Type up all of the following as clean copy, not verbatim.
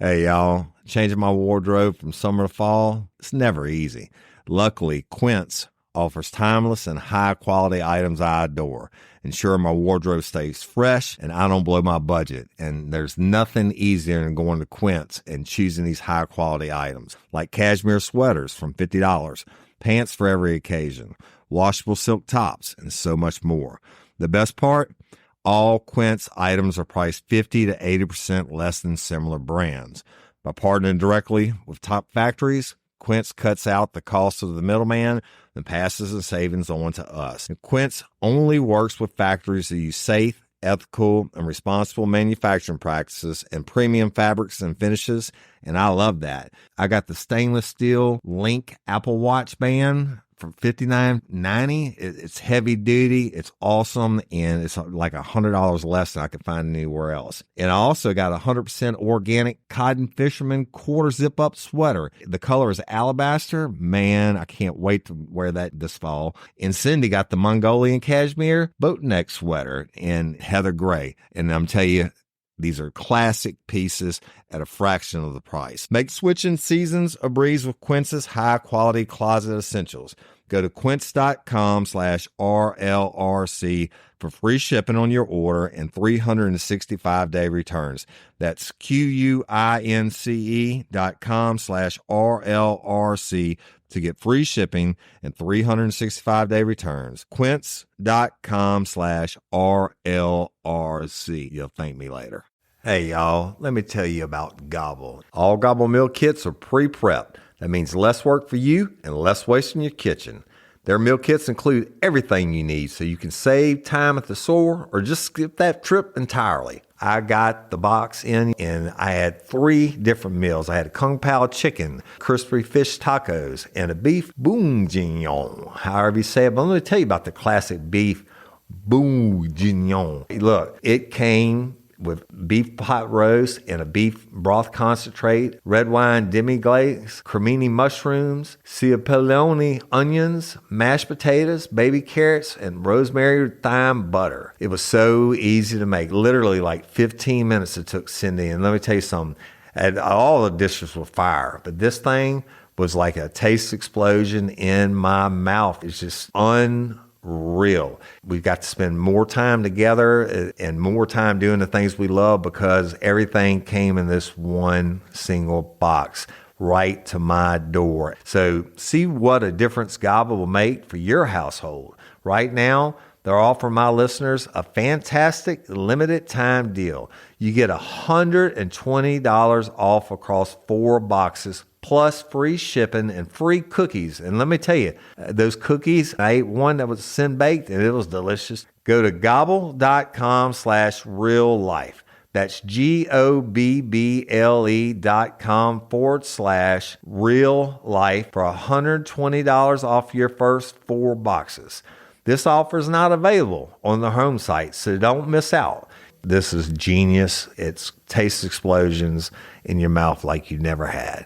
Hey, y'all. Changing my wardrobe from summer to fall, it's never easy. Luckily, Quince offers timeless and high-quality items I adore, ensuring my wardrobe stays fresh and I don't blow my budget. And there's nothing easier than going to Quince and choosing these high-quality items, like cashmere sweaters from $50, pants for every occasion, washable silk tops, and so much more. The best part? All Quince items are priced 50 to 80% less than similar brands. By partnering directly with top factories, Quince cuts out the cost of the middleman and passes the savings on to us. And Quince only works with factories that use safe, ethical, and responsible manufacturing practices and premium fabrics and finishes, and I love that. I got the stainless steel Link Apple Watch band for $59.90. It's heavy duty, it's awesome, and it's like $100 less than I could find anywhere else. And I also got a 100% organic cotton fisherman quarter zip up sweater. The color is alabaster. Man, I can't wait to wear that this fall. And Cindy got the Mongolian cashmere boat neck sweater in heather gray. And I'm telling you, these are classic pieces at a fraction of the price. Make switching seasons a breeze with Quince's high-quality closet essentials. Go to quince.com/RLRC for free shipping on your order and 365-day returns. That's QUINCE.com/RLRC to get free shipping and 365-day returns. Quince.com/RLRC. You'll thank me later. Hey, y'all, let me tell you about Gobble. All Gobble meal kits are pre-prepped. That means less work for you and less waste in your kitchen. Their meal kits include everything you need so you can save time at the store or just skip that trip entirely. I got the box in and I had 3 different meals. I had a Kung Pao chicken, crispy fish tacos, and a beef bourguignon, however you say it. But let me tell you about the classic beef bourguignon. Look, it came with beef pot roast and a beef broth concentrate, red wine demi-glace, cremini mushrooms, cipollone onions, mashed potatoes, baby carrots, and rosemary thyme butter. It was so easy to make. Literally like 15 minutes it took Cindy. And let me tell you something, and all the dishes were fire, but this thing was like a taste explosion in my mouth. It's just unreal. We've got to spend more time together and more time doing the things we love because everything came in this one single box right to my door. So see what a difference Gobble will make for your household. Right now, they're offering my listeners a fantastic limited time deal. You get $120 off across 4 boxes plus free shipping and free cookies. And let me tell you, those cookies, I ate one that was sin baked and it was delicious. Go to gobble.com/real life. That's GOBBLE.com/real life for $120 off your first 4 boxes. This offer is not available on the home site, so don't miss out. This is genius. It's taste explosions in your mouth like you never had.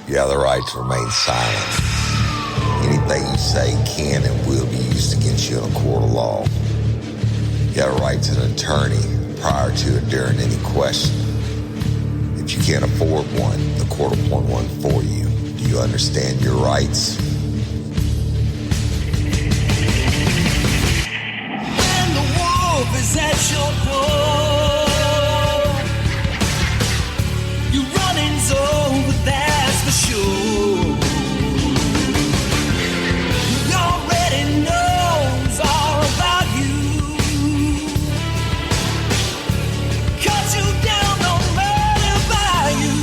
You have the right to remain silent. Anything you say can and will be used against you in a court of law. You have a right to an attorney prior to and during any question. If you can't afford one, the court will appoint one for you. Do you understand your rights? When the wolf is at your door, your running's over, that's for sure. He already knows all about you. Cut you down, no matter by you.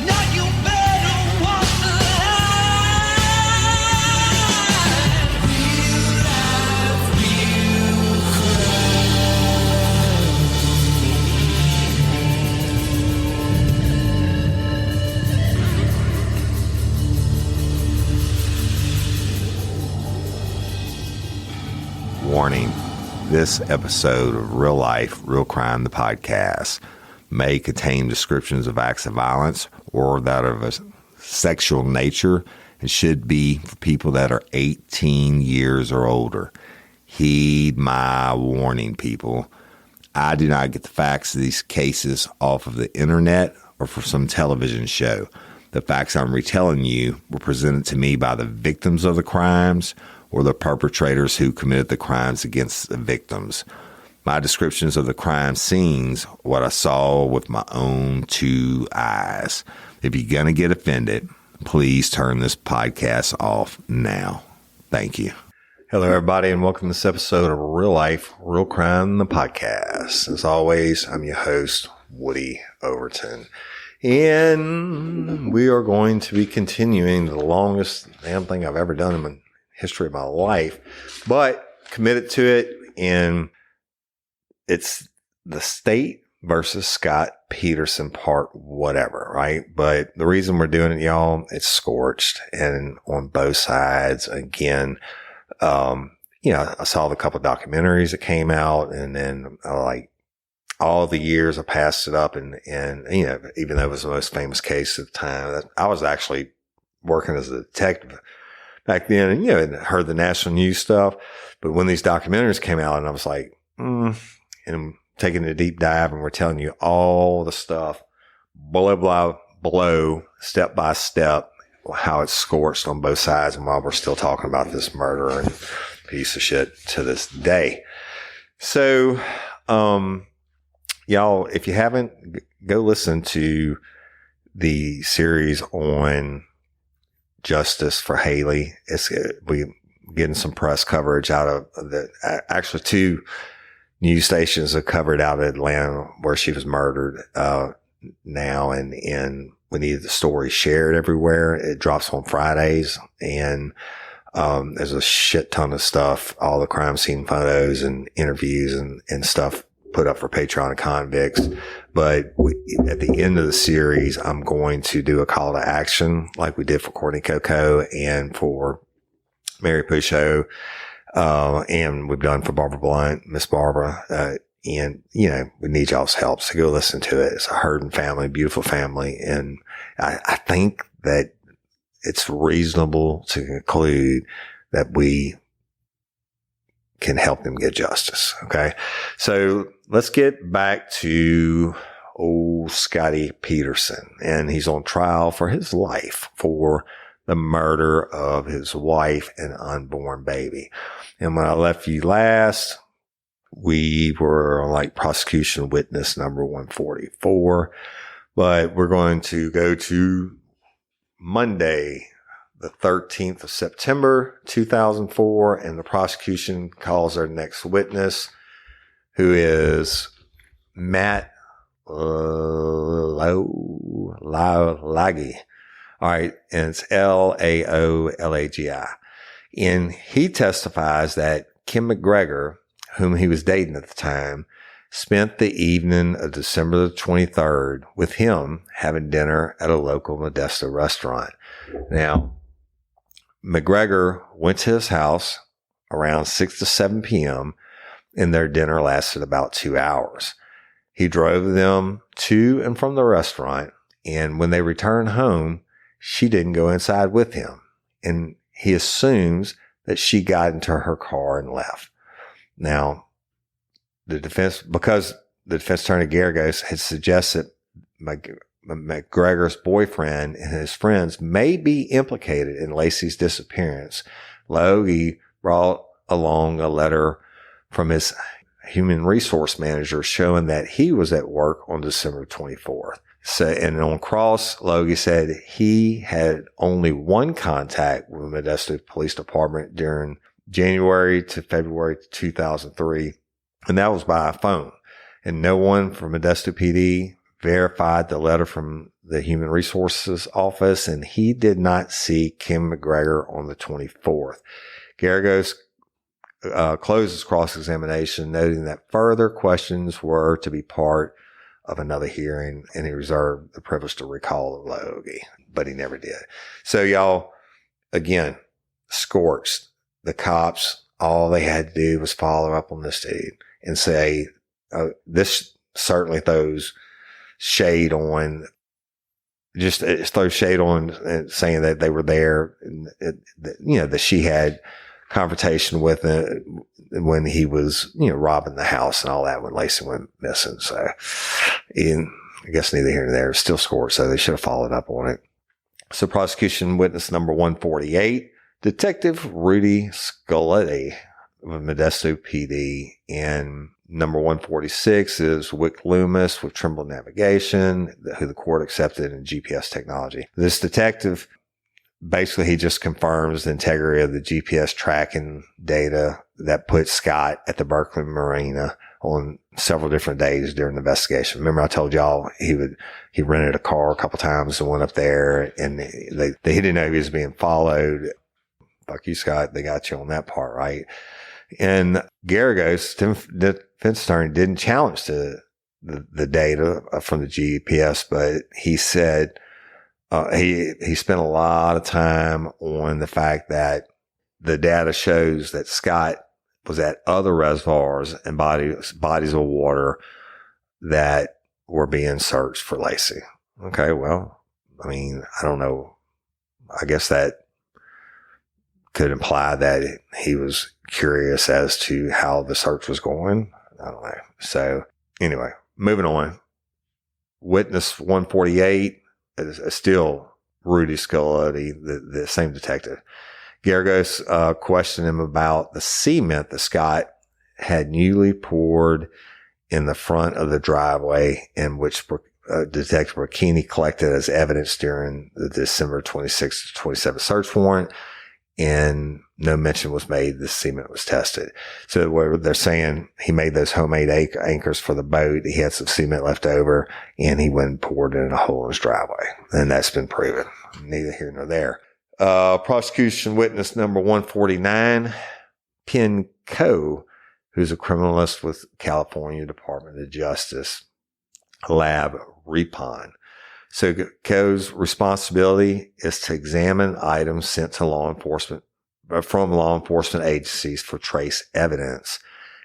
Now you better walk the line. Real life, real Warning, this episode of Real Life, Real Crime, the podcast, may contain descriptions of acts of violence or that of a sexual nature and should be for people that are 18 years or older. Heed my warning, people. I do not get the facts of these cases off of the internet or from some television show. The facts I'm retelling you were presented to me by the victims of the crimes or the perpetrators who committed the crimes against the victims. My descriptions of the crime scenes, what I saw with my own two eyes. If you're going to get offended, please turn this podcast off now. Thank you. Hello, everybody, and welcome to this episode of Real Life, Real Crime, the podcast. As always, I'm your host, Woody Overton. And we are going to be continuing the longest damn thing I've ever done in the history of my life, but committed to it. And it's the state versus Scott Peterson part whatever, right? But the reason we're doing it, y'all, it's Scorched, and on both sides. Again, I saw the couple of documentaries that came out, and then like all the years I passed it up, and even though it was the most famous case at the time, I was actually working as a detective back then, and heard the national news stuff. But when these documentaries came out, and I was like, and I'm taking a deep dive, and we're telling you all the stuff, below, step by step, how it's scorched on both sides, and while we're still talking about this murder and piece of shit to this day. So, y'all, if you haven't, go listen to the series on justice for Haley. We getting some press coverage out of actually two news stations have covered out of Atlanta where she was murdered now, and we need the story shared everywhere. It drops on Fridays, and there's a shit ton of stuff, all the crime scene photos and interviews and stuff put up for Patreon and convicts. But at the end of the series, I'm going to do a call to action like we did for Courtney Coco and for Mary Pouchot. And we've done for Barbara Blunt, Miss Barbara, and, we need y'all's help. So go listen to it. It's a hurting family, beautiful family. And I think that it's reasonable to conclude that we can help them get justice. Okay. So let's get back to old Scotty Peterson. And he's on trial for his life for the murder of his wife and unborn baby. And when I left you last, we were like prosecution witness number 144, but we're going to go to Monday, the 13th of September, 2004, and the prosecution calls our next witness, who is Matt Laci. All right. And it's Laolagi. And he testifies that Kim McGregor, whom he was dating at the time, spent the evening of December the 23rd with him having dinner at a local Modesto restaurant. Now, McGregor went to his house around 6 to 7 p.m., and their dinner lasted about 2 hours. He drove them to and from the restaurant, and when they returned home, she didn't go inside with him, and he assumes that she got into her car and left. Now, because the defense attorney Garagos had suggested McGregor's boyfriend and his friends may be implicated in Laci's disappearance, Laci brought along a letter from his human resource manager showing that he was at work on December 24th. So, and on cross, Laci said he had only one contact with the Modesto Police Department during January to February 2003, and that was by phone. And no one from Modesto PD verified the letter from the Human Resources Office, and he did not see Kim McGregor on the 24th. Garagos closes cross-examination, noting that further questions were to be part of another hearing, and he reserved the privilege to recall Laci, but he never did. So y'all, again, Scorched. The cops, all they had to do was follow up on this dude and say, this certainly throws shade on just throw shade on saying that they were there, and that she had confrontation with when he was, robbing the house and all that when Laci went missing. So, I guess neither here nor there. It's still Scorched, so they should have followed up on it. So prosecution witness number 148, Detective Rudy Scoletti of Modesto PD, and number 146 is Wick Loomis with Trimble Navigation, who the court accepted in GPS technology. This detective, basically, he just confirms the integrity of the GPS tracking data that put Scott at the Berkeley Marina on several different days during the investigation. Remember, I told y'all he rented a car a couple times and went up there, and he didn't know he was being followed. Fuck you, Scott. They got you on that part, right? And Garagos, the defense attorney, didn't challenge the data from the GPS, but he said he spent a lot of time on the fact that the data shows that Scott was at other reservoirs and bodies of water that were being searched for Laci. Okay, well, I mean, I don't know. I guess that could imply that he was curious as to how the search was going. I don't know. So anyway, moving on. Witness 148 is still Rudy Scoletti, the same detective. Garagos questioned him about the cement that Scott had newly poured in the front of the driveway, in which Detective Burkini collected as evidence during the December 26 to 27 search warrant, and no mention was made the cement was tested. So what they're saying, he made those homemade anchors for the boat. He had some cement left over, and he went and poured it in a hole in his driveway. And that's been proven. Neither here nor there. Prosecution witness number 149, Penn Coe, who's a criminalist with California Department of Justice Lab Repon. So Coe's responsibility is to examine items sent to from law enforcement agencies for trace evidence,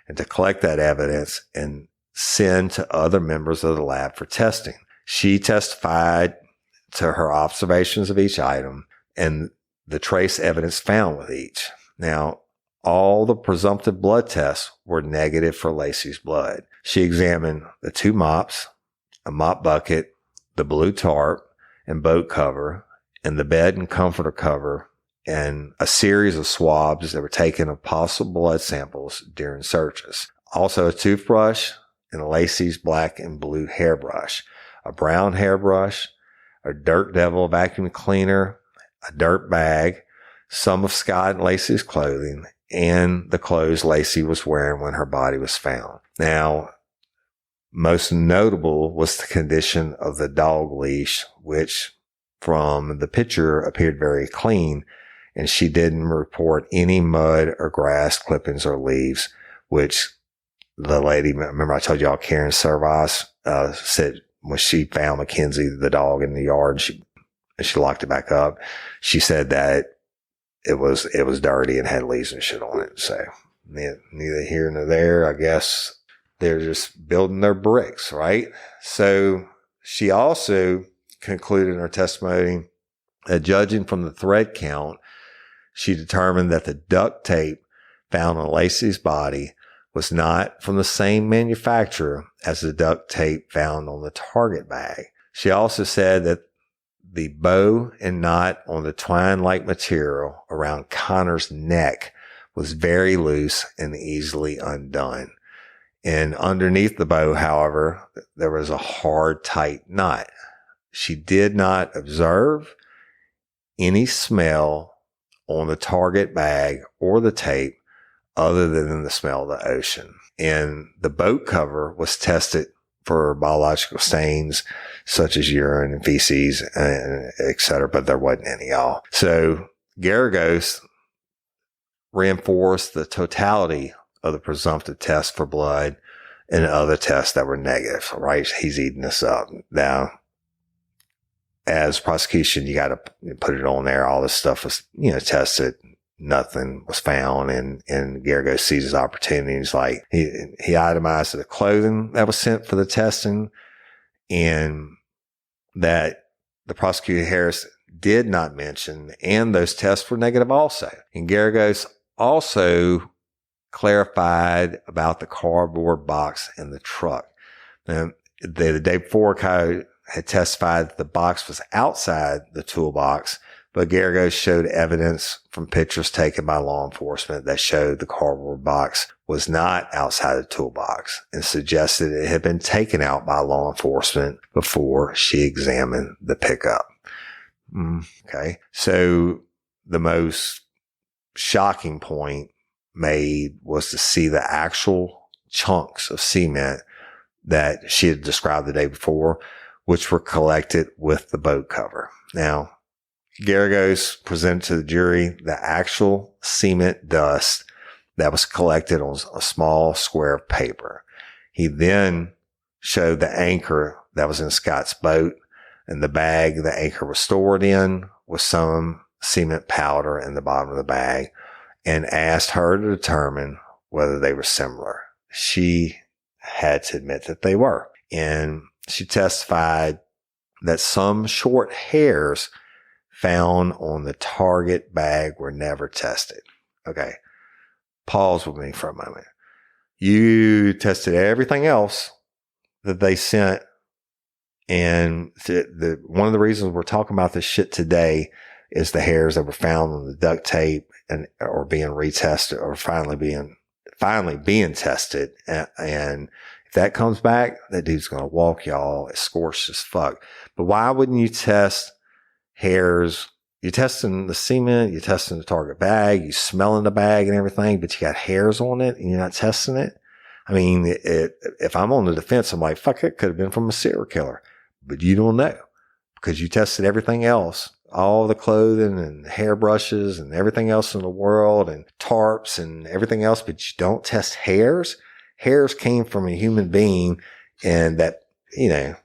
and to collect that evidence and send to other members of the lab for testing. She testified to her observations of each item and the trace evidence found with each. Now, all the presumptive blood tests were negative for Laci's blood. She examined the 2 mops, a mop bucket, the blue tarp and boat cover, and the bed and comforter cover, and a series of swabs that were taken of possible blood samples during searches. Also a toothbrush and Laci's black and blue hairbrush, a brown hairbrush, a Dirt Devil vacuum cleaner, a dirt bag, some of Scott and Laci's clothing, and the clothes Laci was wearing when her body was found. Now, most notable was the condition of the dog leash, which from the picture appeared very clean, and she didn't report any mud or grass clippings or leaves, which the lady, remember I told y'all Karen Servas, said when she found Mackenzie, the dog, in the yard, she locked it back up. She said that it was dirty and had leaves and shit on it. So neither here nor there. I guess they're just building their bricks, right? So she also concluded in her testimony that judging from the thread count, she determined that the duct tape found on Laci's body was not from the same manufacturer as the duct tape found on the target bag. She also said that the bow and knot on the twine-like material around Connor's neck was very loose and easily undone. And underneath the bow, however, there was a hard, tight knot. She did not observe any smell on the target bag or the tape other than the smell of the ocean. And the boat cover was tested for biological stains such as urine and feces, and et cetera, but there wasn't any, y'all. So Garagos reinforced the totality of the presumptive test for blood and other tests that were negative, right? He's eating this up. Now, as prosecution, you got to put it on there. All this stuff was, tested. Nothing was found, and Garagos sees his opportunities. Like he itemized the clothing that was sent for the testing, and that the prosecutor Harris did not mention, and those tests were negative also. And Garagos also clarified about the cardboard box in the truck. Now, the day before, Kyle had testified that the box was outside the toolbox, but Garagos showed evidence from pictures taken by law enforcement that showed the cardboard box was not outside the toolbox and suggested it had been taken out by law enforcement before she examined the pickup. Okay. So the most shocking point made was to see the actual chunks of cement that she had described the day before, which were collected with the boat cover. Now, Garagos presented to the jury the actual cement dust that was collected on a small square of paper. He then showed the anchor that was in Scott's boat and the bag the anchor was stored in with some cement powder in the bottom of the bag, and asked her to determine whether they were similar. She had to admit that they were. And she testified that some short hairs found on the target bag were never tested. Okay. Pause with me for a moment. You tested everything else that they sent. And one of the reasons we're talking about this shit today is the hairs that were found on the duct tape or being retested or finally being tested. And if that comes back, that dude's going to walk y'all as scorched as fuck. But why wouldn't you test hairs? You're testing the cement, you're testing the target bag, you smelling the bag and everything, but you got hairs on it and you're not testing it. I mean, if I'm on the defense, I'm like, fuck, it could have been from a serial killer, but you don't know because you tested everything else, all the clothing and hairbrushes and everything else in the world and tarps and everything else, but you don't test hairs. Hairs came from a human being, and that, it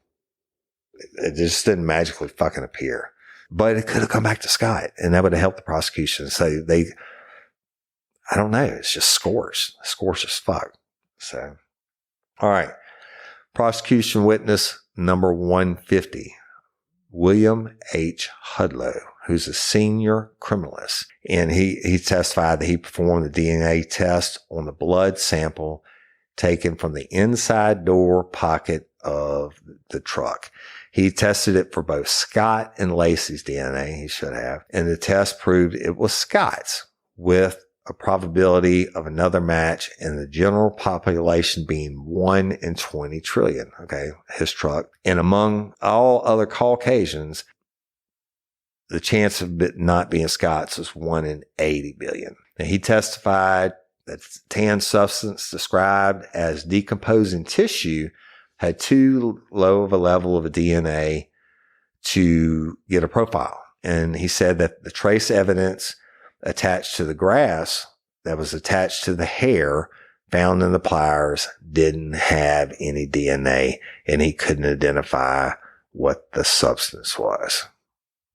just didn't magically fucking appear. But it could have come back to Scott, and that would have helped the prosecution. So I don't know. It's just scorched as fuck. So, all right. Prosecution witness number 150, William H. Hudlow, who's a senior criminalist. And he testified that he performed the DNA test on the blood sample taken from the inside door pocket of the truck. He tested it for both Scott and Laci's DNA, he should have, and the test proved it was Scott's, with a probability of another match in the general population being 1 in 20 trillion, okay, his truck. And among all other Caucasians, the chance of it not being Scott's was 1 in 80 billion. Now, he testified that the tan substance described as decomposing tissue had too low of a level of DNA to get a profile. And he said that the trace evidence attached to the grass that was attached to the hair found in the pliers didn't have any DNA, and he couldn't identify what the substance was.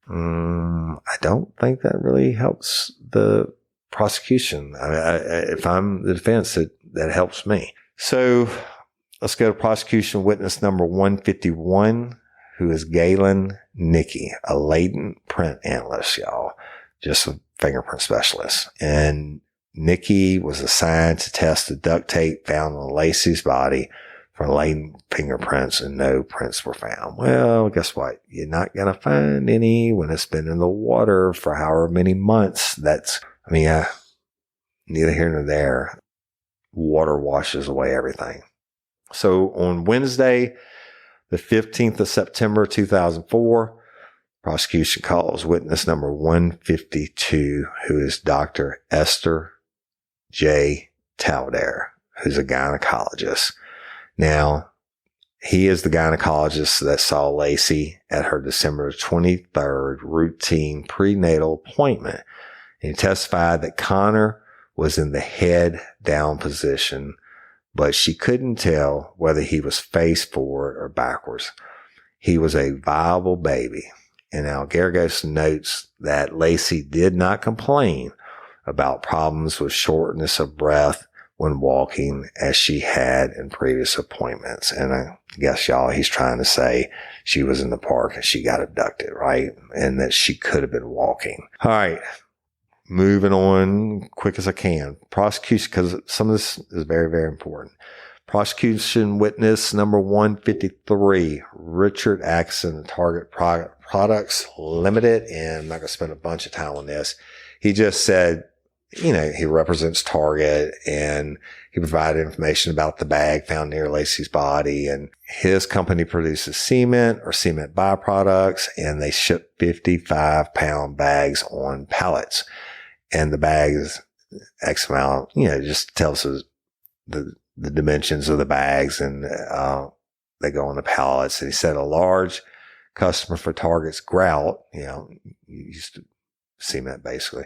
I don't think that really helps the prosecution. If I'm the defense, that helps me. So let's go to prosecution witness number 151, who is Galen Nickey, a latent print analyst, y'all, just a fingerprint specialist. And Nickey was assigned to test the duct tape found on Laci's body for latent fingerprints, and no prints were found. Well, guess what? You're not going to find any when it's been in the water for however many months. Neither here nor there. Water washes away everything. So on Wednesday, the 15th of September, 2004, prosecution calls witness number 152, who is Dr. Esther J. Taldair, who's a gynecologist. Now, he is the gynecologist that saw Laci at her December 23rd routine prenatal appointment. And he testified that Connor was in the head down position, but she couldn't tell whether he was face forward or backwards. He was a viable baby. And now Garagos notes that Laci did not complain about problems with shortness of breath when walking as she had in previous appointments. And I guess, y'all, he's trying to say she was in the park and she got abducted, right? And that she could have been walking. All right. Moving on quick as I can. Prosecution, because some of this is very, very important. Prosecution witness number 153, Richard Atkinson, Target Products Limited. And I'm not going to spend a bunch of time on this. He just said, he represents Target, and he provided information about the bag found near Laci's body, and his company produces cement or cement byproducts, and they ship 55-pound bags on pallets. And the bags, X amount, just tells us the dimensions of the bags, and they go on the pallets. And he said a large customer for Target's grout, used to cement basically,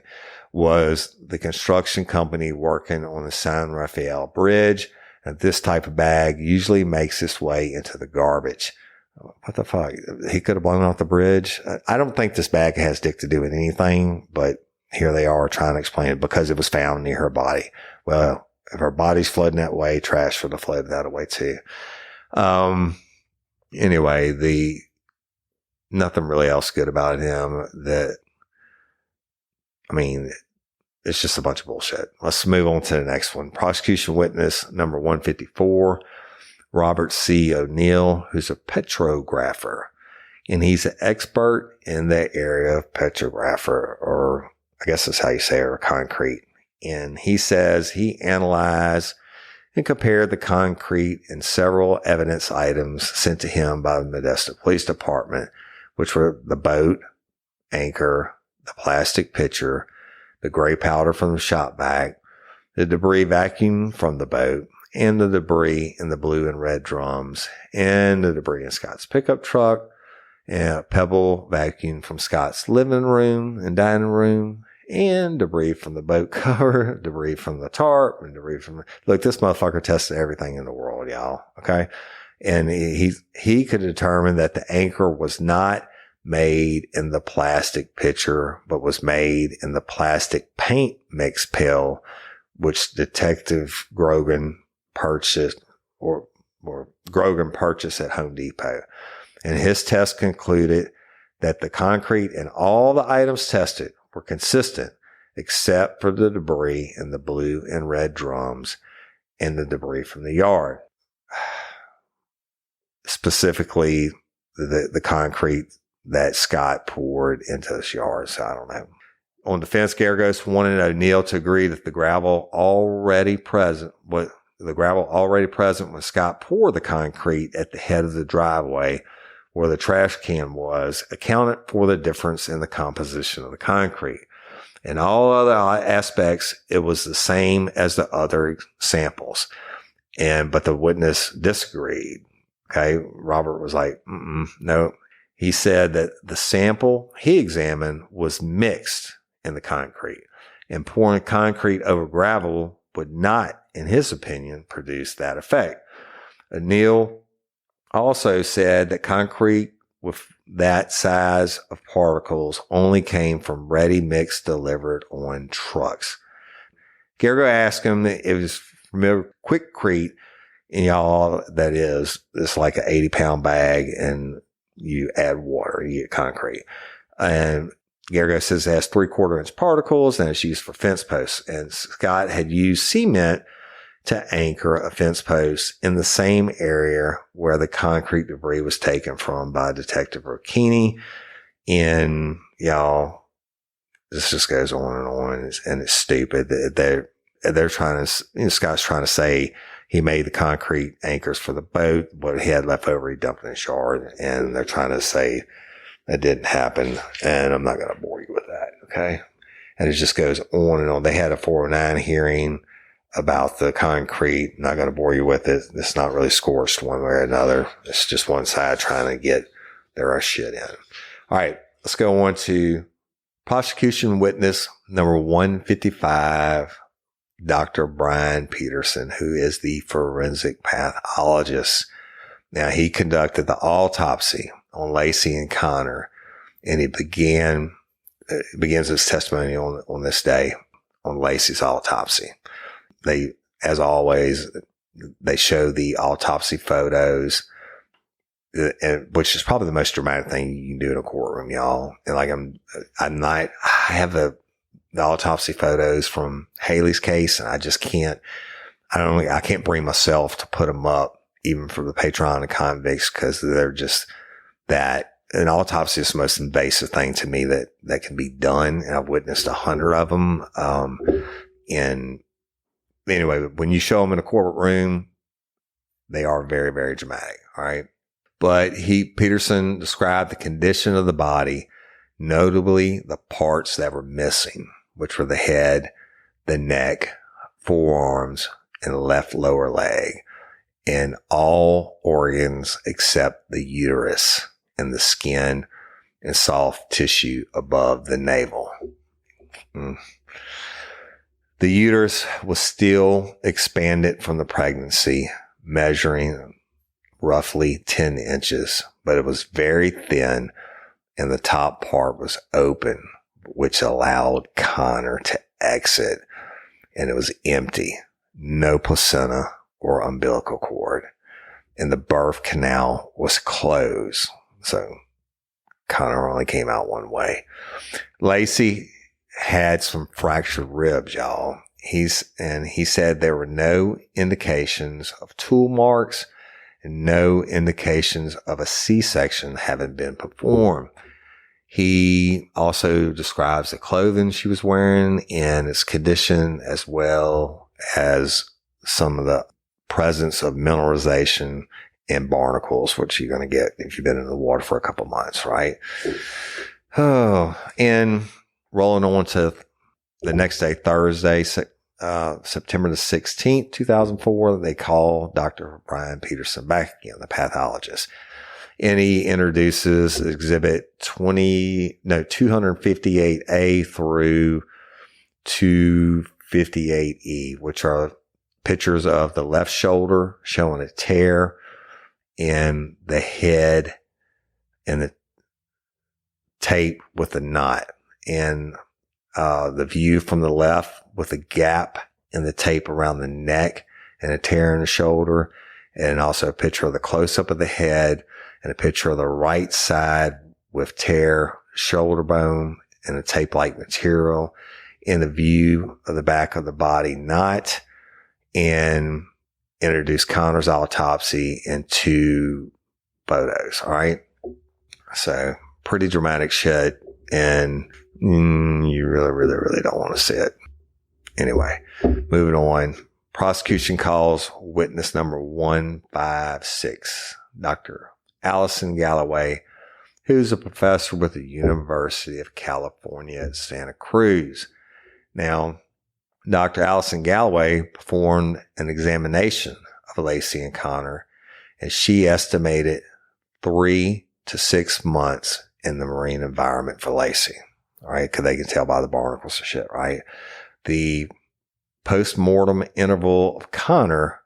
was the construction company working on the San Rafael Bridge. And this type of bag usually makes its way into the garbage. What the fuck? He could have blown off the bridge. I don't think this bag has dick to do with anything, but here they are trying to explain it because it was found near her body. Well, if her body's flooding that way, trash would have flooded that way too. Anyway, nothing really else good about him. It's just a bunch of bullshit. Let's move on to the next one. Prosecution witness number 154, Robert C. O'Neill, who's a petrographer. And he's an expert in that area of petrographer, or I guess that's how you say it, or concrete. And he says he analyzed and compared the concrete and several evidence items sent to him by the Modesto Police Department, which were the boat, anchor, the plastic pitcher, the gray powder from the shop vac, the debris vacuum from the boat, and the debris in the blue and red drums, and the debris in Scott's pickup truck, and a pebble vacuum from Scott's living room and dining room, and debris from the boat cover, debris from the tarp, and debris from look, this motherfucker tested everything in the world, y'all. Okay. And he could determine that the anchor was not made in the plastic pitcher, but was made in the plastic paint mix pill, which Detective Grogan purchased or Grogan purchased at Home Depot. And his test concluded that the concrete and all the items tested were consistent, except for the debris in the blue and red drums and the debris from the yard. Specifically, the concrete that Scott poured into his yard. So I don't know. On defense, Garagos wanted O'Neill to agree that the gravel already present when Scott poured the concrete at the head of the driveway where the trash can was accounted for the difference in the composition of the concrete. In all other aspects, it was the same as the other samples. But the witness disagreed. Okay. Robert was like, no. He said that the sample he examined was mixed in the concrete, and pouring concrete over gravel would not, in his opinion, produce that effect. O'Neill also said that concrete with that size of particles only came from ready mix delivered on trucks. Gargo asked him if it was familiar with Quickcrete, and y'all, that is, it's like an 80-pound bag, and you add water, you get concrete. And Gargo says it has 3/4 inch particles and it's used for fence posts. And Scott had used cement to anchor a fence post in the same area where the concrete debris was taken from by Detective Rocchini. And y'all, this just goes on, and it's stupid. They're trying to, Scott's trying to say he made the concrete anchors for the boat. What he had left over, he dumped in his yard. And they're trying to say that didn't happen. And I'm not going to bore you with that. Okay. And it just goes on and on. They had a 409 hearing about the concrete. I'm not going to bore you with it. It's not really scorched one way or another. It's just one side trying to get their shit in. All right. Let's go on to prosecution witness number 155. Dr. Brian Peterson, who is the forensic pathologist. Now, he conducted the autopsy on Laci and Connor, and he begins his testimony on this day on Laci's autopsy. They as always, they show the autopsy photos, which is probably the most dramatic thing you can do in a courtroom, y'all. And like I have the autopsy photos from Haley's case, and I just can't, I can't bring myself to put them up even for the Patreon and convicts, because they're just that. An autopsy is the most invasive thing to me that can be done. And I've witnessed 100 of them. And anyway, when you show them in a courtroom, they are very, very dramatic. All right. But Peterson described the condition of the body, notably the parts that were missing, which were the head, the neck, forearms, and the left lower leg, and all organs except the uterus and the skin and soft tissue above the navel. The uterus was still expanded from the pregnancy, measuring roughly 10 inches, but it was very thin, and the top part was open, which allowed Connor to exit, and it was empty. No placenta or umbilical cord, and the birth canal was closed. So Connor only came out one way. Laci had some fractured ribs, y'all. He said there were no indications of tool marks and no indications of a C-section having been performed. He also describes the clothing she was wearing and its condition, as well as some of the presence of mineralization and barnacles, which you're going to get if you've been in the water for a couple months, right? Oh, and rolling on to the next day, Thursday, September the 16th, 2004, they call Dr. Brian Peterson back again, the pathologist. And he introduces exhibit 258A through 258E, which are pictures of the left shoulder showing a tear, and the head and the tape with a knot, and the view from the left with a gap in the tape around the neck and a tear in the shoulder, and also a picture of the close-up of the head and a picture of the right side with tear, shoulder bone, and a tape-like material, in the view of the back of the body knot, and introduce Connor's autopsy in 2 photos. All right. So pretty dramatic shit. And you really, really, really don't want to see it. Anyway, moving on. Prosecution calls witness number 156, Dr. Allison Galloway, who's a professor with the University of California at Santa Cruz. Now, Dr. Allison Galloway performed an examination of Laci and Connor, and she estimated 3 to 6 months in the marine environment for Laci. All right, because they can tell by the barnacles and shit, right? The post-mortem interval of Connor,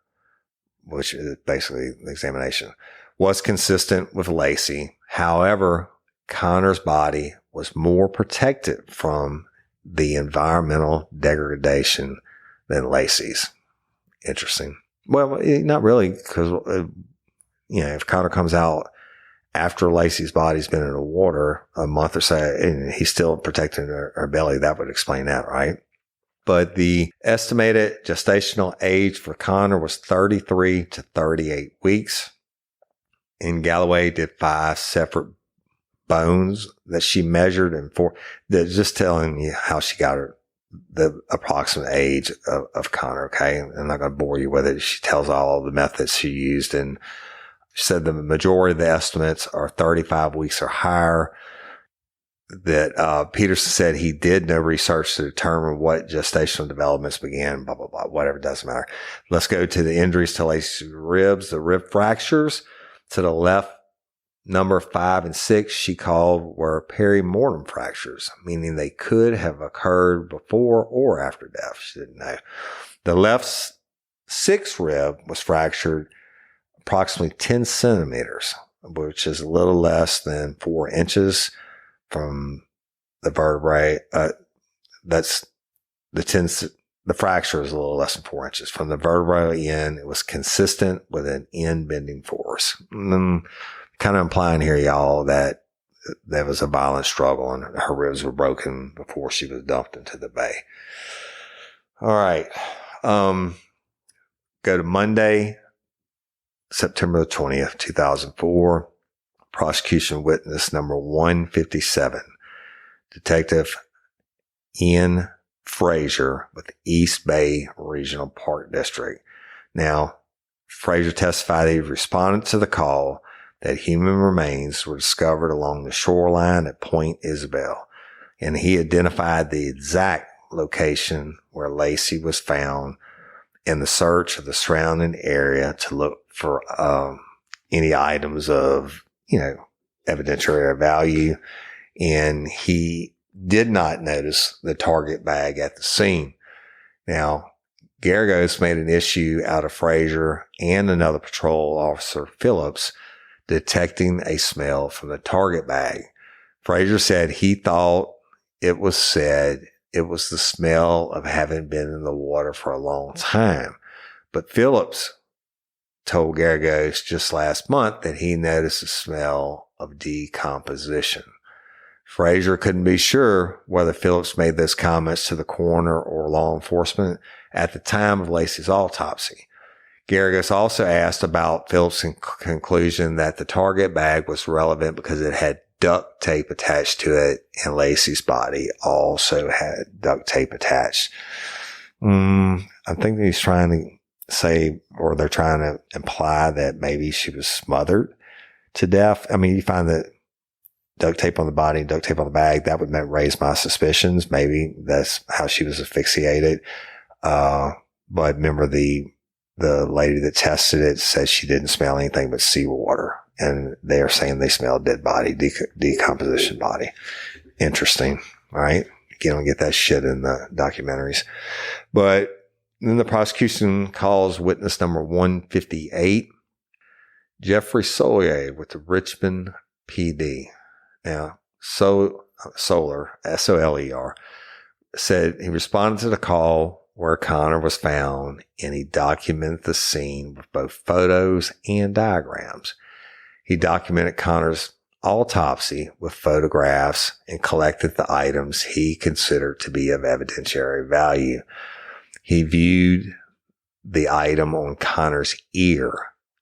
which is basically the examination, was consistent with Laci. However, Connor's body was more protected from the environmental degradation than Laci's. Interesting. Well, not really, because, if Connor comes out after Laci's body's been in the water a month or so, and he's still protecting her belly, that would explain that, right? But the estimated gestational age for Connor was 33 to 38 weeks. And Galloway did 5 separate bones that she measured, and that's just telling you how she got the approximate age of Connor. Okay. I'm not going to bore you with it. She tells all the methods she used, and she said the majority of the estimates are 35 weeks or higher. That Peterson said he did no research to determine what gestational developments began, blah, blah, blah, whatever, doesn't matter. Let's go to the injuries to Laci's ribs. The rib fractures to the left, number 5 and 6, she called were perimortem fractures, meaning they could have occurred before or after death. She didn't know. The left 6th rib was fractured approximately 10 centimeters, which is a little less than 4 inches from the vertebrae. That's the the fracture was a little less than 4 inches. From the vertebral end, it was consistent with an end bending force. Kind of implying here, y'all, that there was a violent struggle and her ribs were broken before she was dumped into the bay. All right. Go to Monday, September the 20th, 2004. Prosecution witness number 157. Detective Ian Frazier with East Bay Regional Park District. Now, Frazier testified he responded to the call that human remains were discovered along the shoreline at Point Isabel, and he identified the exact location where Laci was found in the search of the surrounding area to look for any items of, evidentiary value. And he did not notice the target bag at the scene. Now, Garagos made an issue out of Frazier and another patrol officer, Phillips, detecting a smell from the target bag. Frazier said he thought it was the smell of having been in the water for a long time. But Phillips told Garagos just last month that he noticed the smell of decomposition. Frazier couldn't be sure whether Phillips made those comments to the coroner or law enforcement at the time of Laci's autopsy. Garagos also asked about Phillips' conclusion that the target bag was relevant because it had duct tape attached to it, and Laci's body also had duct tape attached. I think he's trying to say, or they're trying to imply that maybe she was smothered to death. I mean, you find that duct tape on the body, duct tape on the bag, that would raise my suspicions. Maybe that's how she was asphyxiated. But remember the lady that tested it said she didn't smell anything but seawater. And they're saying they smell dead body, decomposition body. Interesting. All right. You don't get that shit in the documentaries. But then the prosecution calls witness number 158, Jeffrey Soler with the Richmond PD. Now, Soler, S-O-L-E-R, said he responded to the call where Connor was found, and he documented the scene with both photos and diagrams. He documented Connor's autopsy with photographs and collected the items he considered to be of evidentiary value. He viewed the item on Connor's ear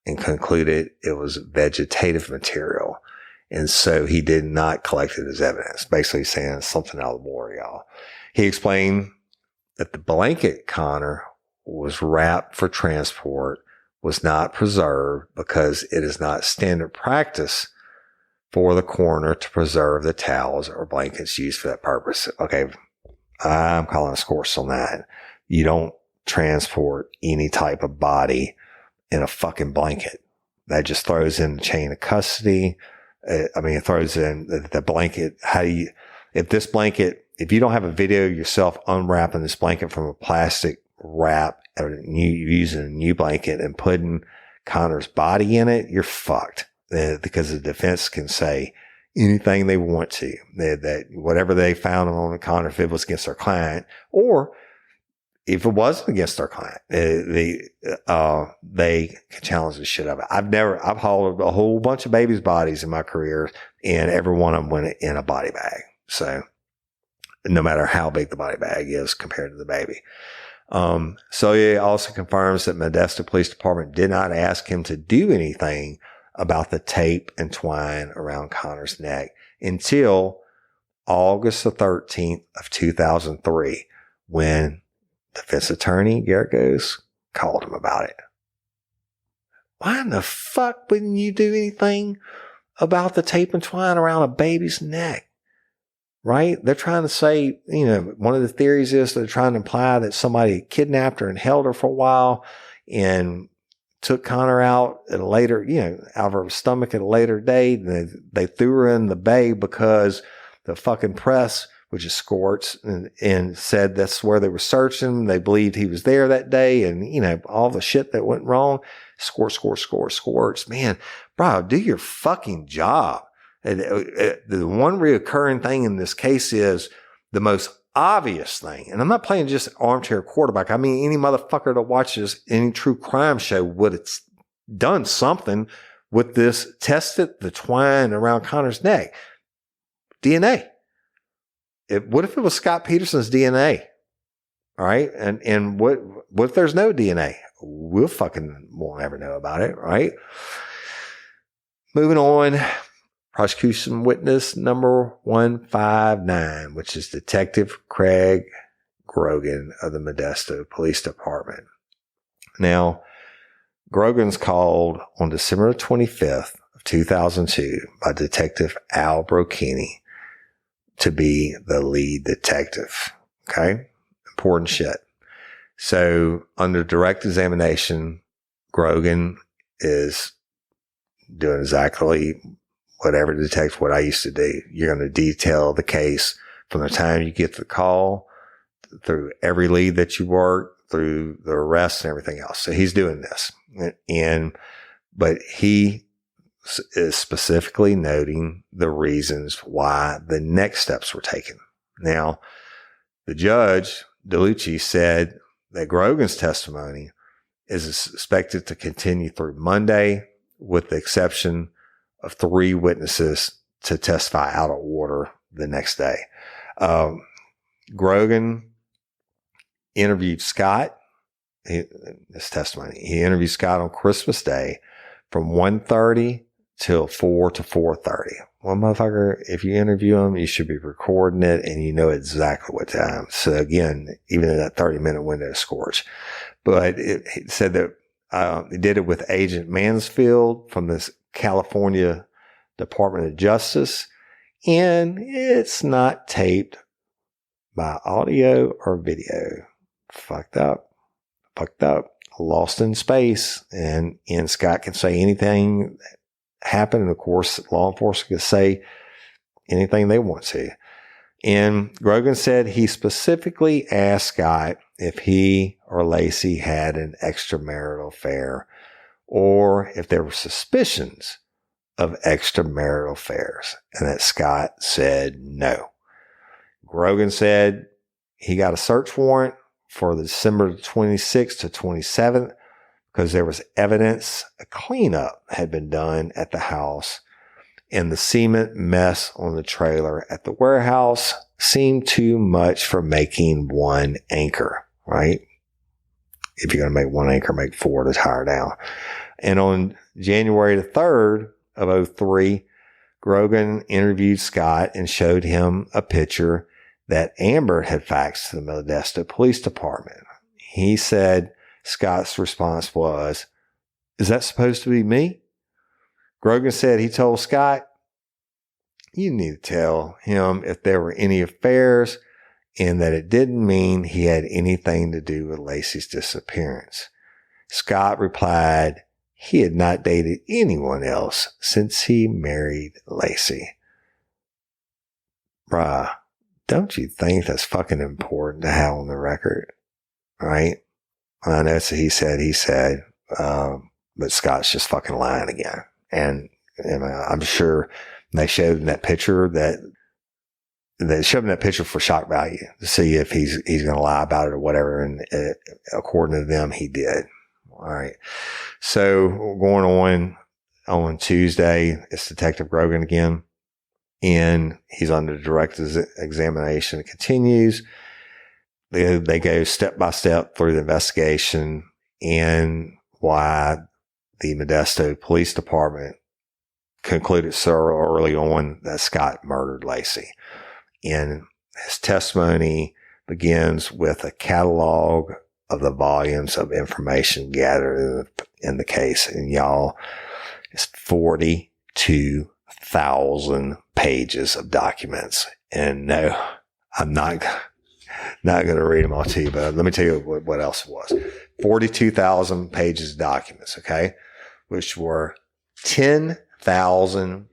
and concluded it was vegetative material. And so he did not collect it as evidence, basically saying something out of the war, y'all. He explained that the blanket Connor was wrapped for transport was not preserved because it is not standard practice for the coroner to preserve the towels or blankets used for that purpose. Okay, I'm calling a Scorched on that. You don't transport any type of body in a fucking blanket. That just throws in the chain of custody. It throws in the blanket. If you don't have a video of yourself unwrapping this blanket from a plastic wrap, or using a new blanket and putting Connor's body in it, you're fucked. Because the defense can say anything they want to. That whatever they found on Connor, if it was against their client, or if it wasn't against their client, they can challenge the shit out of it. I've hauled a whole bunch of babies' bodies in my career, and every one of them went in a body bag. So no matter how big the body bag is compared to the baby. Soye also confirms that Modesto Police Department did not ask him to do anything about the tape and twine around Connor's neck until August the 13th of 2003, when defense attorney Garagos called him about it. Why in the fuck wouldn't you do anything about the tape and twine around a baby's neck? Right? They're trying to say, one of the theories is they're trying to imply that somebody kidnapped her and held her for a while and took Connor out at a later, out of her stomach at a later date. And they threw her in the bay because the fucking press, which is Scorched, and said that's where they were searching. They believed he was there that day, and, all the shit that went wrong. Scorched. Man, bro, do your fucking job. The one reoccurring thing in this case is the most obvious thing, and I'm not playing just armchair quarterback. I mean, any motherfucker that watches any true crime show would have done something with this, tested the twine around Connor's neck. DNA. What if it was Scott Peterson's DNA? All right. And what if there's no DNA? We'll fucking won't ever know about it. Right. Moving on. Prosecution witness number 159, which is Detective Craig Grogan of the Modesto Police Department. Now, Grogan's called on December 25th of 2002 by Detective Al Brocchini to be the lead detective. Okay? Important shit. So, under direct examination, Grogan is doing exactly whatever detective, what I used to do. You're going to detail the case from the time you get the call through every lead that you work, through the arrest and everything else. So he's doing this. But he is specifically noting the reasons why the next steps were taken. Now, the judge, DeLucci, said that Grogan's testimony is expected to continue through Monday, with the exception of 3 witnesses to testify out of order the next day. Grogan interviewed Scott. His testimony. He interviewed Scott on Christmas Day from 1:30 till 4 to 4:30. Well, motherfucker, if you interview him, you should be recording it and you know exactly what time. So again, even in that 30-minute window is Scorched. But it said that he did it with Agent Mansfield from this California Department of Justice, and it's not taped by audio or video. Fucked up, lost in space, and Scott can say anything that happened, and of course, law enforcement can say anything they want to. And Grogan said he specifically asked Scott if he or Laci had an extramarital affair, or if there were suspicions of extramarital affairs, and that Scott said no. Grogan said he got a search warrant for the December 26th to 27th because there was evidence a cleanup had been done at the house, and the cement mess on the trailer at the warehouse seemed too much for making one anchor, right? If you're going to make one anchor, make 4 to tie her down. And on January the 3rd of 2003, Grogan interviewed Scott and showed him a picture that Amber had faxed to the Modesto Police Department. He said Scott's response was, "Is that supposed to be me?" Grogan said he told Scott, "You need to tell him if there were any affairs and that it didn't mean he had anything to do with Laci's disappearance." Scott replied he had not dated anyone else since he married Laci. Bruh, don't you think that's fucking important to have on the record? Right? I know it's a he said, but Scott's just fucking lying again. And I'm sure they showed in that picture for shock value to see if he's going to lie about it or whatever. And according to them, he did. All right. So going on Tuesday, it's Detective Grogan again, and he's under direct examination. It continues. They go step by step through the investigation and why the Modesto Police Department concluded so early on that Scott murdered Laci. And his testimony begins with a catalog of the volumes of information gathered in the case. And y'all, it's 42,000 pages of documents. And no, I'm not going to read them all to you, but let me tell you what else it was. 42,000 pages of documents, okay? Which were 10,000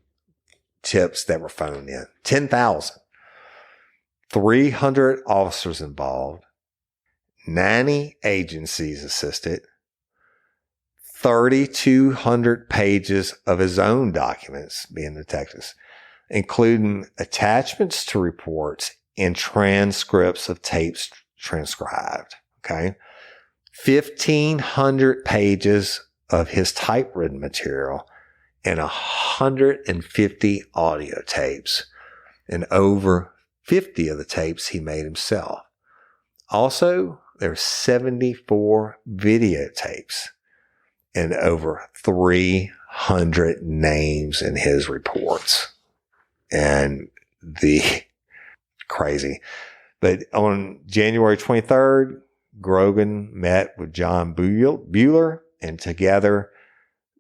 tips that were phoned in. 10,000. 300 officers involved. 90 agencies assisted. 3,200 pages of his own documents, being detectives, including attachments to reports and transcripts of tapes transcribed. Okay. 1,500 pages of his typewritten material and 150 audio tapes, and over 50 of the tapes he made himself. Also, there's 74 videotapes and over 300 names in his reports. And crazy. But on January 23rd, Grogan met with John Bueller, and together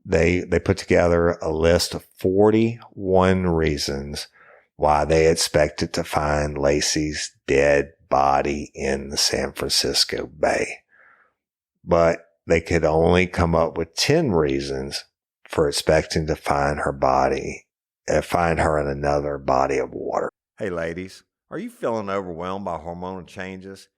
they put together a list of 41 reasons why they expected to find Laci's dead body in the San Francisco Bay. But they could only come up with 10 reasons for expecting to find her in another body of water. Hey ladies, are you feeling overwhelmed by hormonal changes?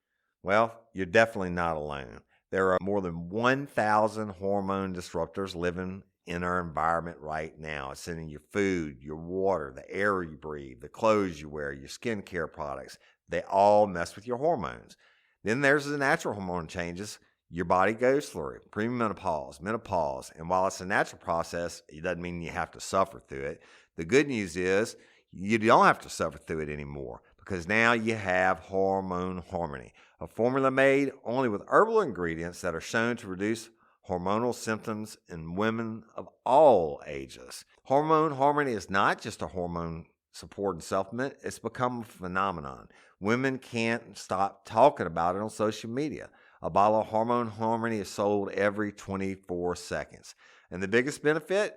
Well, you're definitely not alone. There are more than 1,000 hormone disruptors living in our environment right now. It's in your food, your water, the air you breathe, the clothes you wear, your skincare products. They all mess with your hormones. Then there's the natural hormone changes your body goes through, premenopause, menopause. And while it's a natural process, it doesn't mean you have to suffer through it. The good news is you don't have to suffer through it anymore, because now you have Hormone Harmony, a formula made only with herbal ingredients that are shown to reduce hormonal symptoms in women of all ages. Hormone Harmony is not just a hormone supporting supplement. It's become a phenomenon. Women can't stop talking about it on social media. A bottle of Hormone Harmony is sold every 24 seconds. And the biggest benefit?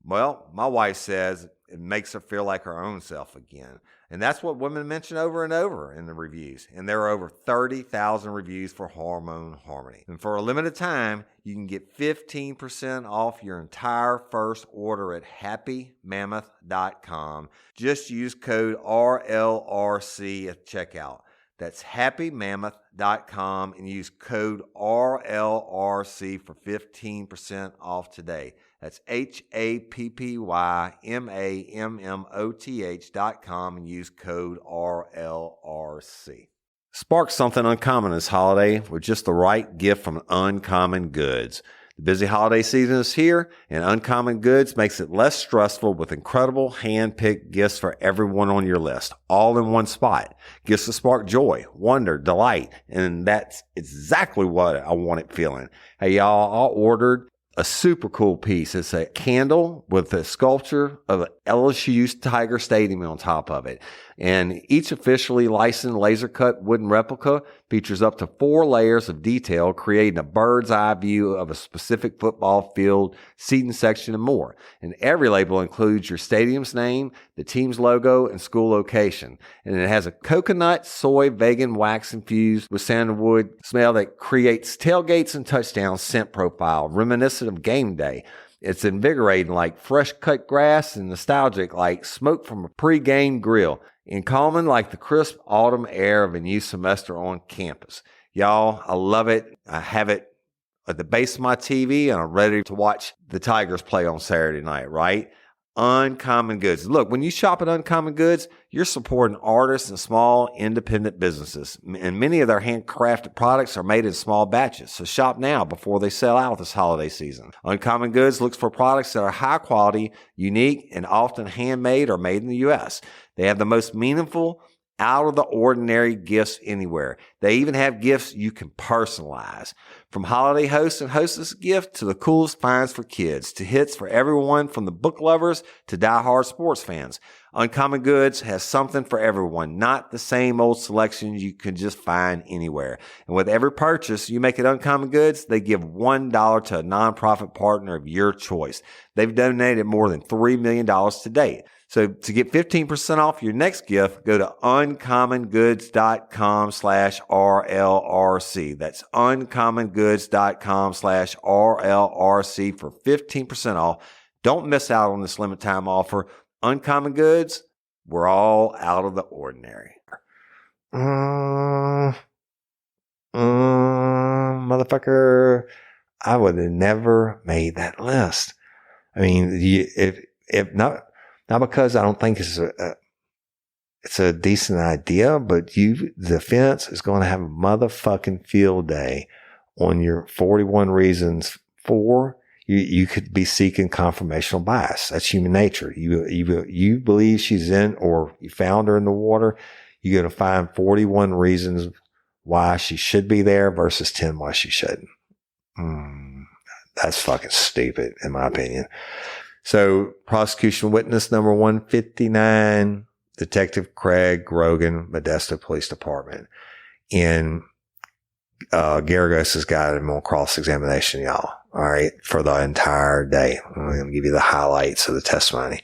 Well, my wife says it makes her feel like her own self again. And that's what women mention over and over in the reviews. And there are over 30,000 reviews for Hormone Harmony. And for a limited time, you can get 15% off your entire first order at happymammoth.com. Just use code RLRC at checkout. That's happymammoth.com and use code RLRC for 15% off today. That's happymammoth.com and use code RLRC. Spark something uncommon this holiday with just the right gift from Uncommon Goods. The busy holiday season is here, and Uncommon Goods makes it less stressful with incredible hand-picked gifts for everyone on your list, all in one spot. Gifts that spark joy, wonder, delight, and that's exactly what I wanted feeling. Hey, y'all, I ordered a super cool piece. It's a candle with a sculpture of an LSU Tiger Stadium on top of it. And each officially licensed laser cut wooden replica features up to 4 layers of detail, creating a bird's eye view of a specific football field, seating section, and more. And every label includes your stadium's name, the team's logo, and school location. And it has a coconut, soy, vegan wax infused with sandalwood smell that creates tailgates and touchdowns scent profile, reminiscent of game day. It's invigorating like fresh cut grass and nostalgic like smoke from a pre-game grill, and calming like the crisp autumn air of a new semester on campus. Y'all, I love it. I have it at the base of my TV, and I'm ready to watch the Tigers play on Saturday night, right? Uncommon Goods. Look, when you shop at Uncommon Goods, you're supporting artists and small independent businesses. And many of their handcrafted products are made in small batches. So shop now before they sell out this holiday season. Uncommon Goods looks for products that are high quality, unique, and often handmade or made in the U.S. They have the most meaningful, out of the ordinary gifts anywhere. They even have gifts you can personalize. From holiday hosts and hostess gifts to the coolest finds for kids, to hits for everyone from the book lovers to diehard sports fans. Uncommon Goods has something for everyone, not the same old selections you can just find anywhere. And with every purchase you make at Uncommon Goods, they give $1 to a nonprofit partner of your choice. They've donated more than $3 million to date. So to get 15% off your next gift, go to uncommongoods.com/RLRC. That's uncommongoods.com/RLRC for 15% off. Don't miss out on this limited time offer. Uncommon Goods, we're all out of the ordinary. Motherfucker, I would have never made that list. I mean, if not because I don't think it's it's a decent idea, but the defense is going to have a motherfucking field day on your 41 reasons for. You could be seeking confirmational bias. That's human nature. You believe she's in, or you found her in the water. You're going to find 41 reasons why she should be there versus 10 why she shouldn't. That's fucking stupid, in my opinion. So, prosecution witness number 159, Detective Craig Grogan, Modesto Police Department. And Garagos has got him on cross-examination, y'all. All right, for the entire day. I'm going to give you the highlights of the testimony.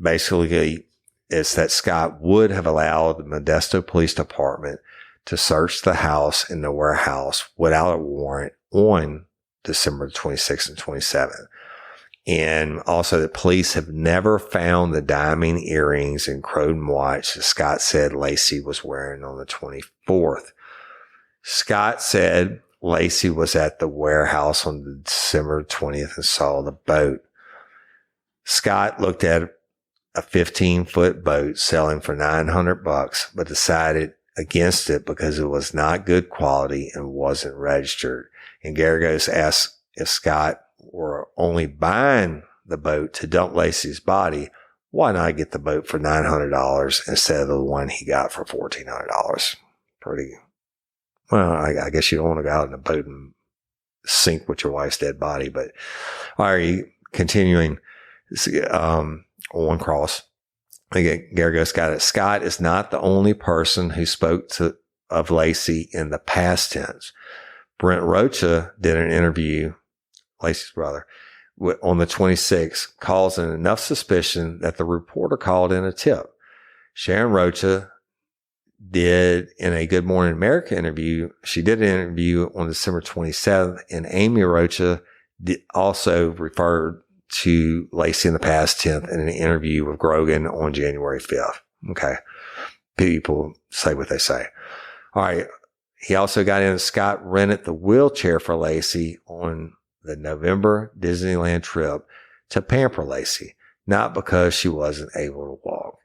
Basically, it's that Scott would have allowed the Modesto Police Department to search the house in the warehouse without a warrant on December 26th and 27th. And also the police have never found the diamond earrings and Croden watch that Scott said Laci was wearing on the 24th. Scott said Laci was at the warehouse on December 20th and saw the boat. Scott looked at a 15-foot boat selling for $900, but decided against it because it was not good quality and wasn't registered. And Garagos asked if Scott were only buying the boat to dump Laci's body, why not get the boat for $900 instead of the one he got for $1,400? Pretty, well, I guess you don't want to go out in a boat and sink with your wife's dead body, but all right, continuing on cross. Again, Garagos got it. Scott is not the only person who spoke of Laci in the past tense. Brent Rocha did an interview, Laci's brother, on the 26th, causing enough suspicion that the reporter called in a tip. Sharon Rocha did in a Good Morning America interview. She did an interview on December 27th, and Amy Rocha also referred to Laci in the past tense in an interview with Grogan on January 5th. Okay. People say what they say. All right. He also got in. Scott rented the wheelchair for Laci on the November Disneyland trip to pamper Laci, not because she wasn't able to walk.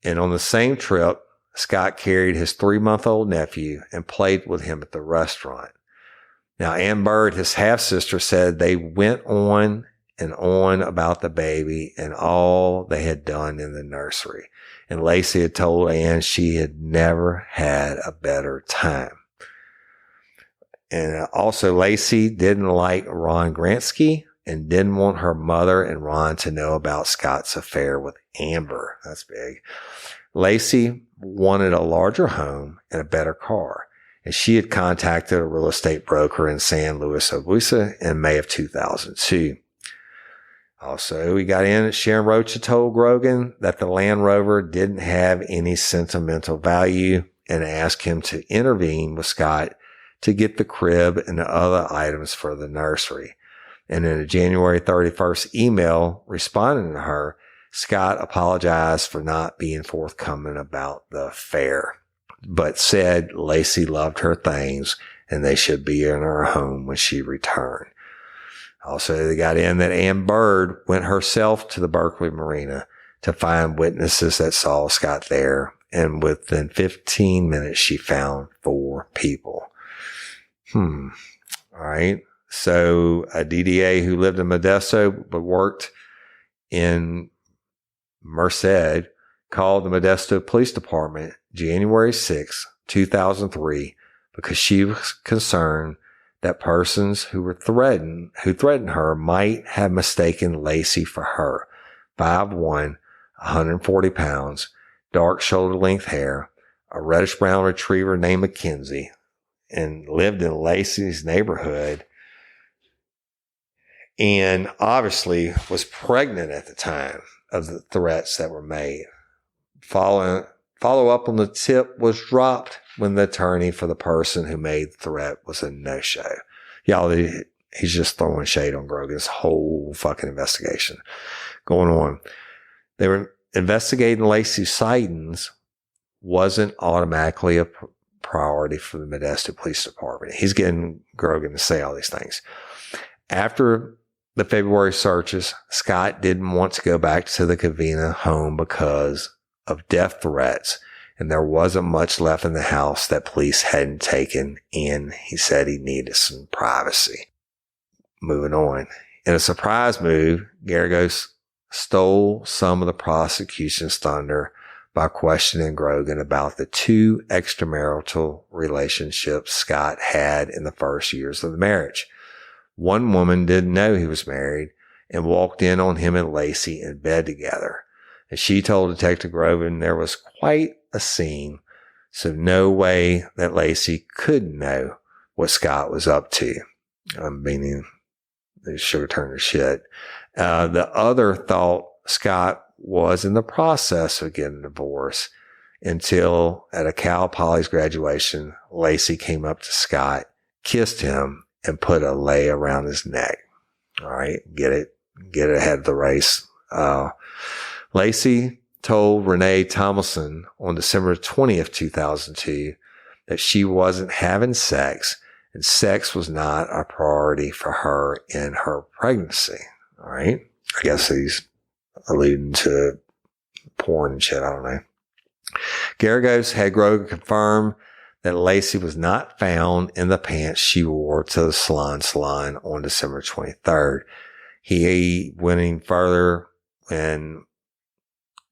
And on the same trip, Scott carried his 3-month-old nephew and played with him at the restaurant. Now, Ann Bird, his half-sister, said they went on and on about the baby and all they had done in the nursery. And Laci had told Ann she had never had a better time. And also Laci didn't like Ron Gransky and didn't want her mother and Ron to know about Scott's affair with Amber. That's big. Laci wanted a larger home and a better car. And she had contacted a real estate broker in San Luis Obispo in May of 2002. Also, we got in. Sharon Rocha told Grogan that the Land Rover didn't have any sentimental value and asked him to intervene with Scott to get the crib and the other items for the nursery. And in a January 31st email responding to her, Scott apologized for not being forthcoming about the affair, but said Laci loved her things and they should be in her home when she returned. Also, they got in that Ann Bird went herself to the Berkeley Marina to find witnesses that saw Scott there. And within 15 minutes, she found 4 people. All right. So a DDA who lived in Modesto but worked in Merced called the Modesto Police Department January 6, 2003, because she was concerned that persons who threatened her might have mistaken Laci for her. 5'1", 140 pounds, dark shoulder-length hair, a reddish-brown retriever named Mackenzie, and lived in Laci's neighborhood, and obviously was pregnant at the time of the threats that were made. Follow-up on the tip was dropped when the attorney for the person who made the threat was a no-show. Y'all, he's just throwing shade on Grogan's whole fucking investigation going on. They were investigating Laci's sightings wasn't automatically a priority for the Modesto Police Department. He's getting Grogan to say all these things. After the February searches, Scott didn't want to go back to the Covina home because of death threats, and there wasn't much left in the house that police hadn't taken, and he said he needed some privacy. Moving on. In a surprise move, Geragos stole some of the prosecution's thunder by questioning Grogan about the 2 extramarital relationships Scott had in the first years of the marriage. One woman didn't know he was married and walked in on him and Laci in bed together. And she told Detective Grogan there was quite a scene, so no way that Laci could know what Scott was up to. Meaning, they sugar-turned her shit. The other thought Scott was in the process of getting a divorce until at a Cal Poly's graduation, Laci came up to Scott, kissed him, and put a lei around his neck. All right, get it ahead of the race. Laci told Renee Tomlinson on December 20th, 2002, that she wasn't having sex and sex was not a priority for her in her pregnancy. All right. I guess he's alluding to porn and shit. I don't know. Geragos had Grogan confirm that Laci was not found in the pants she wore to the salon on December 23rd. He went in further and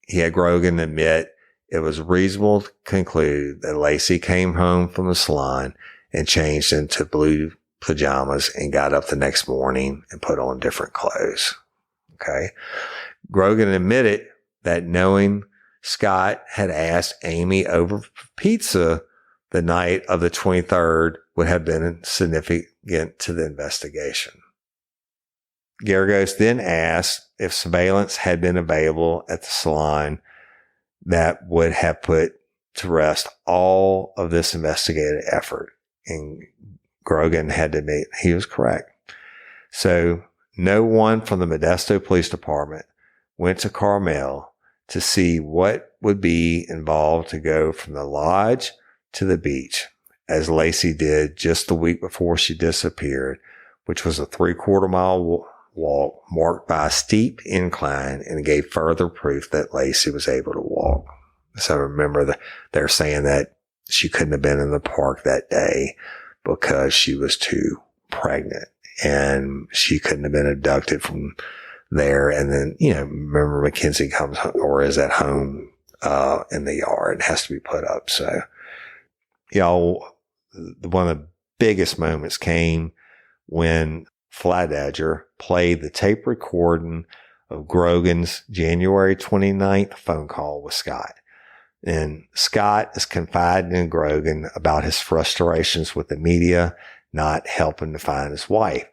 he had Grogan admit it was reasonable to conclude that Laci came home from the salon and changed into blue pajamas and got up the next morning and put on different clothes. Okay. Grogan admitted that knowing Scott had asked Amy over pizza the night of the 23rd would have been significant to the investigation. Geragos then asked if surveillance had been available at the salon that would have put to rest all of this investigative effort. And Grogan had to admit he was correct. So no one from the Modesto Police Department went to Carmel to see what would be involved to go from the lodge to the beach, as Laci did just the week before she disappeared, which was a 3/4 mile walk marked by a steep incline and gave further proof that Laci was able to walk. So remember, they're saying that she couldn't have been in the park that day because she was too pregnant and she couldn't have been abducted from there. And then, remember Mackenzie comes home, or is at home in the yard, has to be put up. So, one of the biggest moments came when Flydadger played the tape recording of Grogan's January 29th phone call with Scott. And Scott is confiding in Grogan about his frustrations with the media not helping to find his wife.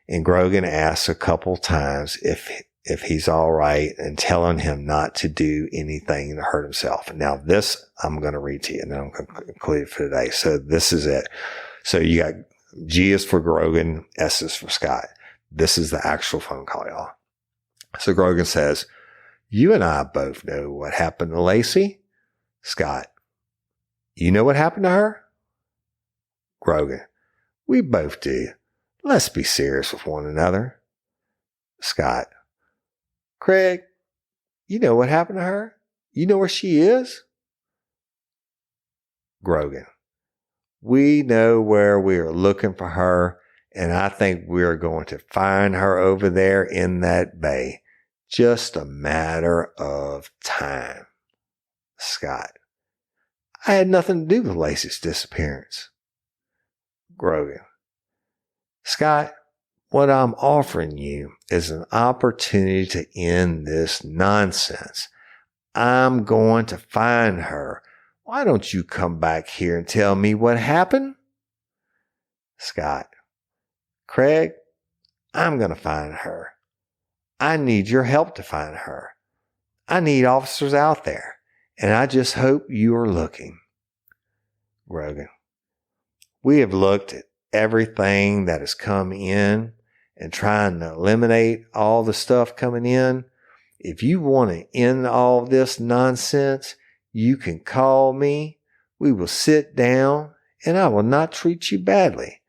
And Grogan asks a couple times if he's all right and telling him not to do anything to hurt himself. Now this I'm going to read to you and then I'm going to conclude it for today. So this is it. So you got G is for Grogan, S is for Scott. This is the actual phone call, y'all. So Grogan says, "You and I both know what happened to Laci." Scott, "You know what happened to her?" Grogan, "We both do. Let's be serious with one another." Scott, "Craig, you know what happened to her? You know where she is?" Grogan, "We know where we are looking for her, and I think we are going to find her over there in that bay. Just a matter of time." Scott, "I had nothing to do with Laci's disappearance." Grogan, "Scott, what I'm offering you is an opportunity to end this nonsense. I'm going to find her. Why don't you come back here and tell me what happened?" Scott, "Craig, I'm going to find her. I need your help to find her. I need officers out there, and I just hope you are looking." Grogan, "We have looked at everything that has come in and trying to eliminate all the stuff coming in. If you want to end all this nonsense, you can call me. We will sit down and I will not treat you badly.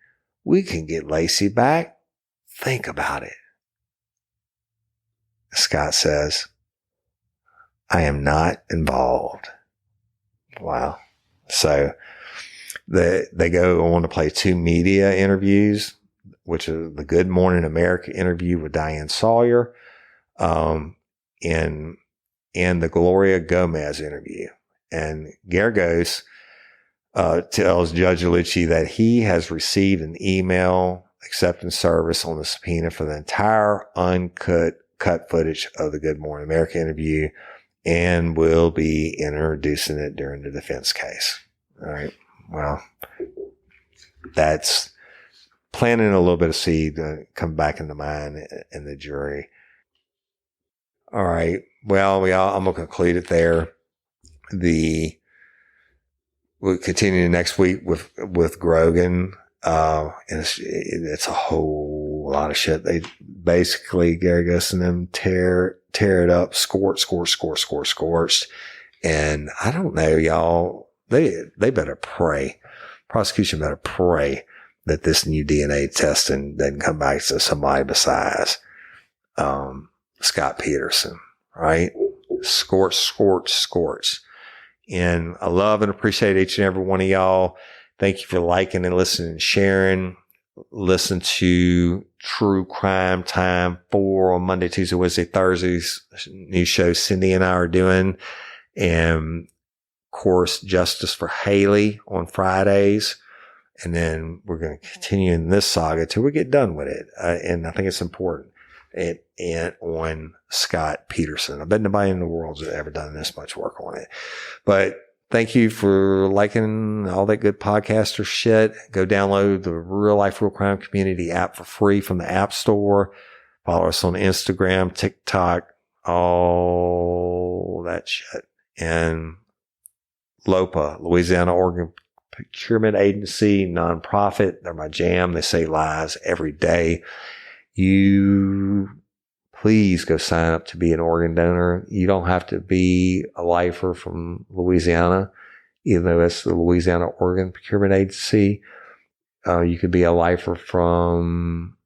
We can get Laci back. Think about it." Scott says, I am not involved. Wow. So they go on to play 2 media interviews, which is the Good Morning America interview with Diane Sawyer, and the Gloria Gomez interview. And Geragos tells Judge Laci that he has received an email accepting service on the subpoena for the entire uncut footage of the Good Morning America interview and will be introducing it during the defense case. All right. Well, that's planting a little bit of seed to come back in the mind and the jury. All right. Well, I'm going to conclude it there. We'll continue next week with Grogan. And it's a whole lot of shit. They basically, Geragos and them tear it up, scorched. And I don't know, y'all, they better pray. Prosecution better pray that this new DNA testing doesn't come back to somebody besides, Scott Peterson, right? Scorched. And I love and appreciate each and every one of y'all. Thank you for liking and listening and sharing. Listen to True Crime Time 4 on Monday, Tuesday, Wednesday, Thursdays. New show Cindy and I are doing. And of course, Justice for Haley on Fridays. And then we're going to continue in this saga till we get done with it. And I think it's important. And on Scott Peterson. I bet nobody in the world's ever done this much work on it. But thank you for liking all that good podcaster shit. Go download the Real Life Real Crime Community app for free from the App Store. Follow us on Instagram, TikTok, all that shit. And LOPA, Louisiana Organ Procurement Agency, nonprofit. They're my jam. They say lies every day. You please go sign up to be an organ donor. You don't have to be a lifer from Louisiana, even though it's the Louisiana Organ Procurement Agency. You could be a lifer from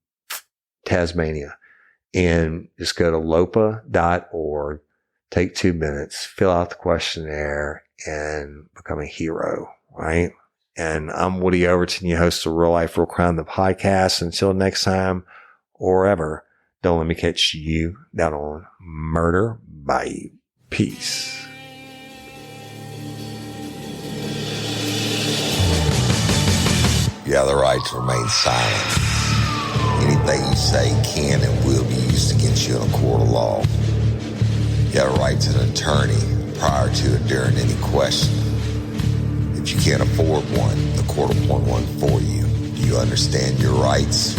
Tasmania. And just go to lopa.org, take 2 minutes, fill out the questionnaire, and become a hero, right? And I'm Woody Overton, your host of Real Life Real Crime, the podcast. Until next time, or ever, don't let me catch you down on Murder Bayou. Peace. You have the right to remain silent. Anything you say can and will be used against you in a court of law. You have a right to an attorney prior to and during any question. If you can't afford one, the court will appoint one for you. Do you understand your rights?